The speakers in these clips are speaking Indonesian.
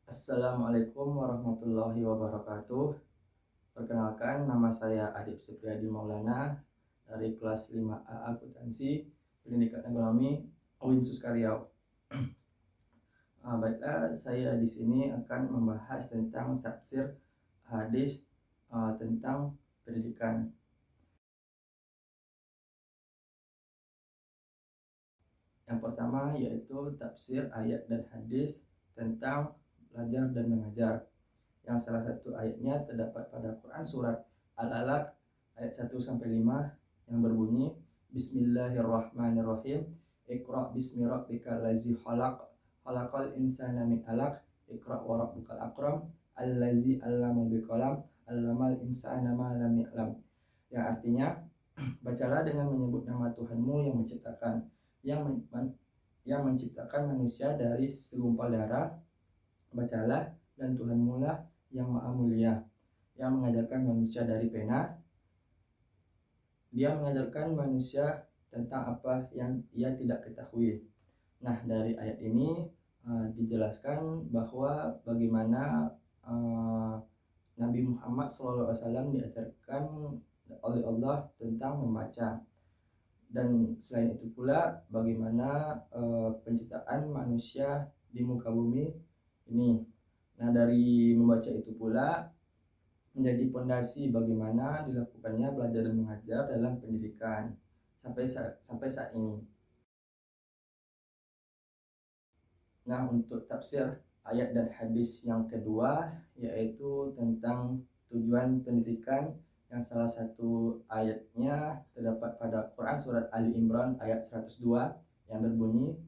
Assalamualaikum warahmatullahi wabarakatuh. Perkenalkan, nama saya Adib Supriyadi Maulana dari kelas 5A Akuntansi Pendidikan Ekonomi UIN Suskaryau. Baiklah, saya di sini akan membahas tentang tafsir hadis tentang pendidikan. Yang pertama yaitu tafsir ayat dan hadis tentang belajar dan mengajar. Yang salah satu ayatnya terdapat pada Quran surat Al-Alaq ayat 1-5 yang berbunyi Bismillahirrahmanirrahim. Iqra bismi rabbikal ladzi khalaq, khalaqal insana min 'alaq, iqra wa rabbukal akram, allazi 'allama bil qalam, 'allamal insana ma lam ya'lam. Yang artinya, bacalah dengan menyebut nama Tuhanmu yang menciptakan, yang menciptakan manusia dari segumpal darah. Bacalah, dan Tuhanmu lah yang maha mulia, yang mengajarkan manusia dari pena. Dia mengajarkan manusia tentang apa yang ia tidak ketahui. Nah, dari ayat ini dijelaskan bahwa bagaimana Nabi Muhammad SAW diajarkan oleh Allah tentang membaca. Dan selain itu pula bagaimana penciptaan manusia di muka bumi ini. Nah, dari membaca itu pula menjadi fondasi bagaimana dilakukannya belajar dan mengajar dalam pendidikan sampai saat ini. Nah, untuk tafsir ayat dan hadis yang kedua yaitu tentang tujuan pendidikan, yang salah satu ayatnya terdapat pada Quran surat Ali Imran ayat 102 yang berbunyi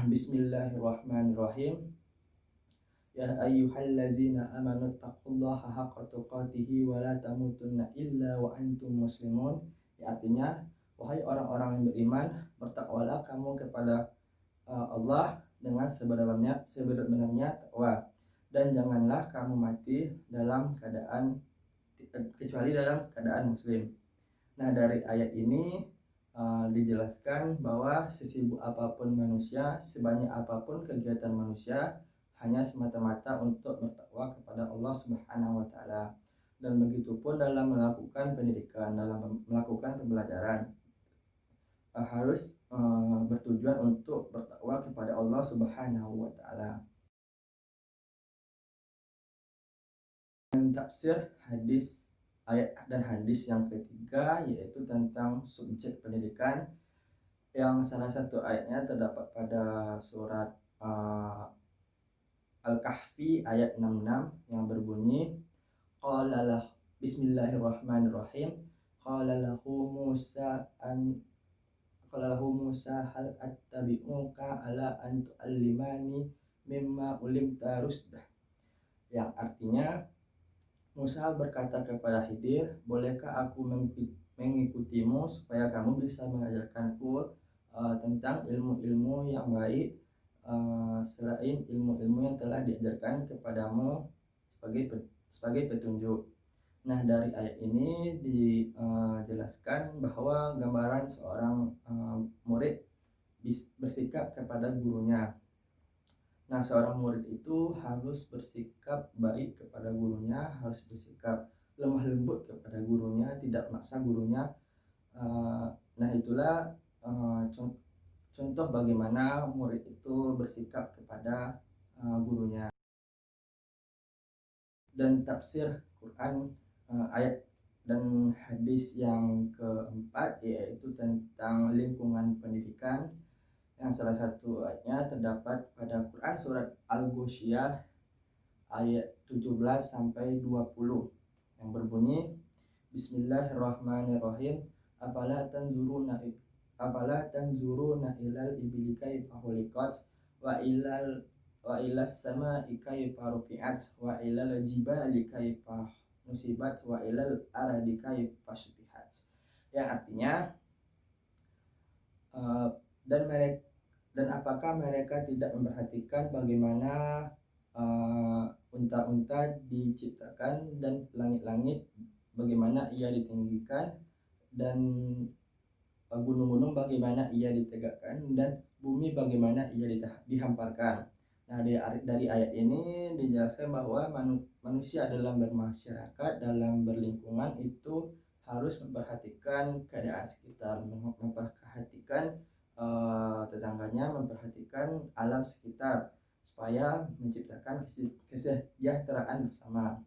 Bismillahirrahmanirrahim. Ya ayyuhallazina amanu taqullaha haqqa tuqatih wa la tamutunna illa wa antum muslimun. Artinya, wahai orang-orang yang beriman, bertakwalah kamu kepada Allah dengan sebenarnya takwa, dan janganlah kamu mati kecuali dalam keadaan muslim. Nah, dari ayat ini dijelaskan bahwa sesibuk apapun manusia, sebanyak apapun kegiatan manusia, hanya semata-mata untuk bertakwa kepada Allah Subhanahu wa Ta'ala. Dan begitu pun dalam melakukan pendidikan, dalam melakukan pembelajaran, harus bertujuan untuk bertakwa kepada Allah Subhanahu wa Ta'ala. Dan tafsir hadis ayat dan hadis yang ketiga yaitu tentang subjek pendidikan, yang salah satu ayatnya terdapat pada surat Al-Kahfi ayat 66 yang berbunyi Bismillahirrahmanirrahim. Qala lahu Musa hal attabi'uka ala an tu'allimani mimma ulimta rusdah. Yang artinya, Musa berkata kepada Khidir, bolehkah aku mengikutimu supaya kamu bisa mengajarkanku tentang ilmu-ilmu yang baik selain ilmu-ilmu yang telah diajarkan kepadamu sebagai petunjuk. Nah, dari ayat ini dijelaskan bahwa gambaran seorang murid bersikap kepada gurunya. Nah, seorang murid itu harus bersikap baik kepada gurunya, harus bersikap lemah lembut kepada gurunya, tidak memaksa gurunya. Nah, itulah contoh bagaimana murid itu bersikap kepada gurunya. Dan tafsir Quran ayat dan hadis yang keempat yaitu tentang lingkungan pendidikan, yang salah satu ayatnya terdapat pada Quran surat Al-Ghasyiyah ayat 17-20 yang berbunyi Bismillahirrahmanirrahim. Afala tanzuruna ilal ibli kaifa khuliqat wa ilas sama'i kaifa rufi'at wa ilal jibali kaifa nusibat wa ilal ardi kaifa sutihat. Yang artinya, dan apakah mereka tidak memperhatikan bagaimana unta-unta diciptakan, dan langit-langit bagaimana ia ditinggikan, dan gunung-gunung bagaimana ia ditegakkan, dan bumi bagaimana ia dihamparkan. Nah, dari ayat ini dijelaskan bahwa manusia dalam bermasyarakat, dalam berlingkungan itu harus memperhatikan keadaan sekitar, memperhatikan tetangganya, memperhatikan alam sekitar supaya menciptakan kesejahteraan bersama.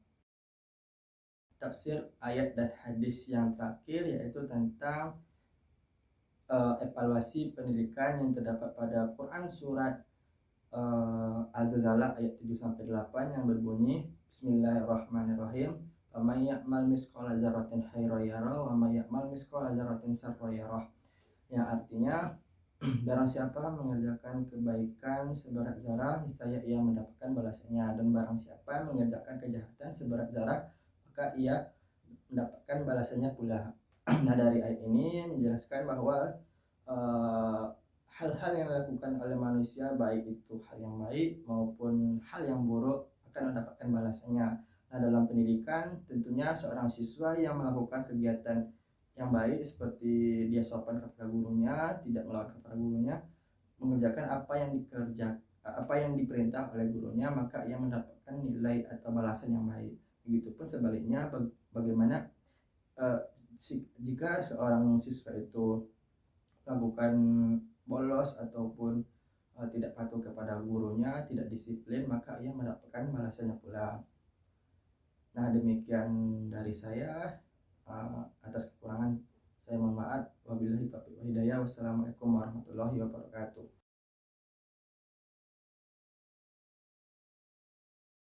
Tafsir ayat dan hadis yang terakhir yaitu tentang evaluasi pendidikan yang terdapat pada Quran surat Az-Zalzala ayat 7-8 yang berbunyi Bismillahirrahmanirrahim. Wa may ya'mal misqala dzarratin khairan yarah wa may ya'mal misqala dzarratin syarran yarah. Yang artinya barang siapa mengerjakan kebaikan seberat zarah, niscaya ia mendapatkan balasannya, dan barang siapa mengerjakan kejahatan seberat zarah, maka ia mendapatkan balasannya pula. Nah, dari ayat ini menjelaskan bahwa hal-hal yang dilakukan oleh manusia, baik itu hal yang baik maupun hal yang buruk, akan mendapatkan balasannya. Nah, dalam pendidikan tentunya seorang siswa yang melakukan kegiatan yang baik seperti dia sopan kepada gurunya, tidak melawan kepada gurunya, mengerjakan apa yang diperintah oleh gurunya, maka ia mendapatkan nilai atau balasan yang baik. Begitupun sebaliknya, bagaimana jika seorang siswa itu melakukan bolos ataupun tidak patuh kepada gurunya, tidak disiplin, maka ia mendapatkan balasannya pula. Nah, demikian dari saya. Atas kekurangan saya mohon maaf. Wabillahi taufiq wal hidayah. Wassalamualaikum warahmatullahi wabarakatuh.